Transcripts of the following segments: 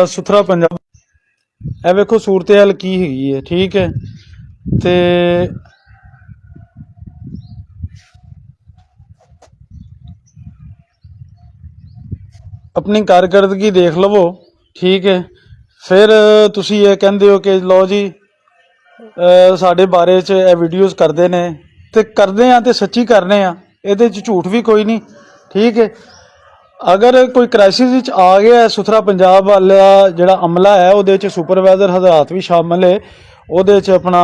ਸੁਥਰਾ ਪੰਜਾਬ। ਇਹ ਵੇਖੋ ਸੂਰਤ ਹਾਲ ਕੀ ਹੈਗੀ ਹੈ, ਠੀਕ ਹੈ। ਤੇ ਆਪਣੀ ਕਾਰਗਰਦਗੀ ਦੇਖ ਲਵੋ, ਠੀਕ ਹੈ। ਫਿਰ ਤੁਸੀਂ ਇਹ ਕਹਿੰਦੇ ਹੋ ਕਿ ਲਓ ਜੀ ਸਾਡੇ ਬਾਰੇ 'ਚ ਇਹ ਵੀਡੀਓਜ਼ ਕਰਦੇ ਨੇ, ਤੇ ਕਰਦੇ ਆ ਤੇ ਸੱਚੀ ਕਰਨੇ ਆ, ਇਹਦੇ 'ਚ ਝੂਠ ਵੀ ਕੋਈ ਨਹੀਂ, ਠੀਕ ਹੈ। ਅਗਰ ਕੋਈ ਕ੍ਰਾਈਸਿਸ ਵਿੱਚ ਆ ਗਿਆ, ਸੁਥਰਾ ਪੰਜਾਬ ਵਾਲਾ ਜਿਹੜਾ ਅਮਲਾ ਹੈ ਉਹਦੇ 'ਚ ਸੁਪਰਵਾਈਜ਼ਰ ਹਜ਼ਰਾਤ ਵੀ ਸ਼ਾਮਲ ਹੈ, ਉਹਦੇ 'ਚ ਆਪਣਾ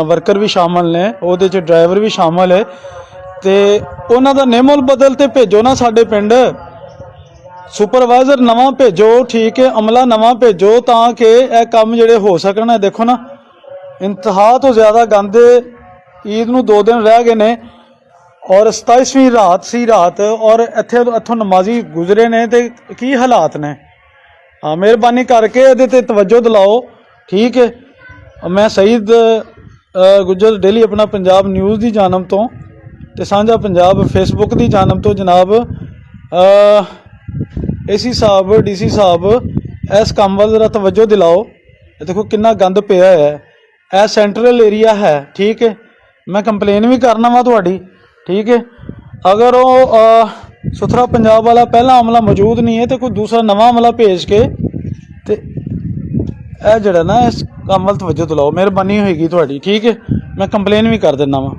ਵਰਕਰ ਵੀ ਸ਼ਾਮਲ ਨੇ, ਉਹਦੇ 'ਚ ਡਰਾਈਵਰ ਵੀ ਸ਼ਾਮਲ ਹੈ। ਤੇ ਉਹਨਾਂ ਦਾ ਨਿਯਮਲ ਬਦਲ ਤੇ ਭੇਜੋ ਨਾ ਸਾਡੇ ਪਿੰਡ, ਸੁਪਰਵਾਈਜ਼ਰ ਨਵਾਂ ਭੇਜੋ, ਠੀਕ ਹੈ, ਅਮਲਾ ਨਵਾਂ ਭੇਜੋ, ਤਾਂ ਕਿ ਇਹ ਕੰਮ ਜਿਹੜੇ ਹੋ ਸਕਣ। ਦੇਖੋ ਨਾ, ਇੰਤਹਾ ਤੋਂ ਜ਼ਿਆਦਾ ਗੰਦ, ਈਦ ਨੂੰ 2 ਦਿਨ ਰਹਿ ਗਏ ਨੇ ਔਰ 27ਵੀਂ ਰਾਤ ਸੀ ਰਾਤ, ਔਰ ਇੱਥੋਂ ਨਮਾਜ਼ੀ ਗੁਜ਼ਰੇ ਨੇ, ਤੇ ਕੀ ਹਾਲਾਤ ਨੇ। ਹਾਂ, ਮਿਹਰਬਾਨੀ ਕਰਕੇ ਇਹਦੇ 'ਤੇ ਤਵੱਜੋ ਦਿਲਾਓ, ਠੀਕ ਹੈ। ਮੈਂ ਸਈਦ ਗੁੱਜਰ, ਡੇਲੀ ਆਪਣਾ ਪੰਜਾਬ ਨਿਊਜ਼ ਦੀ ਜਾਨਬ ਤੋਂ ਤੇ ਸਾਂਝਾ ਪੰਜਾਬ ਫੇਸਬੁੱਕ ਦੀ ਜਾਨਬ ਤੋਂ ਜਨਾਬ AC ਸਾਹਿਬ, DC ਸਾਹਿਬ, ਇਸ ਕੰਮ ਵੱਲ ਜ਼ਰਾ ਤਵੱਜੋ ਦਿਲਾਓ। ਦੇਖੋ ਕਿੰਨਾ ਗੰਦ ਪਿਆ ਹੋਇਆ ਹੈ, ਇਹ ਸੈਂਟਰਲ ਏਰੀਆ ਹੈ, ਠੀਕ ਹੈ। ਮੈਂ ਕੰਪਲੇਨ ਵੀ ਕਰਨਾ ਵਾ ਤੁਹਾਡੀ, ਠੀਕ ਹੈ। ਅਗਰ ਉਹ ਸੁਥਰਾ ਪੰਜਾਬ ਵਾਲਾ ਪਹਿਲਾ ਅਮਲਾ ਮੌਜੂਦ ਨਹੀਂ ਹੈ, ਤੇ ਕੋਈ ਦੂਸਰਾ ਨਵਾਂ ਅਮਲਾ ਭੇਜ ਕੇ ਤੇ ਇਹ ਜਿਹੜਾ ਨਾ ਇਸ ਕੰਮ ਵੱਲ ਤਵੱਜੋ ਦਿਲਾਓ, ਮਿਹਰਬਾਨੀ ਹੋਏਗੀ ਤੁਹਾਡੀ, ਠੀਕ ਹੈ। ਮੈਂ ਕੰਪਲੇਨ ਵੀ ਕਰ ਦਿੰਦਾ ਵਾ।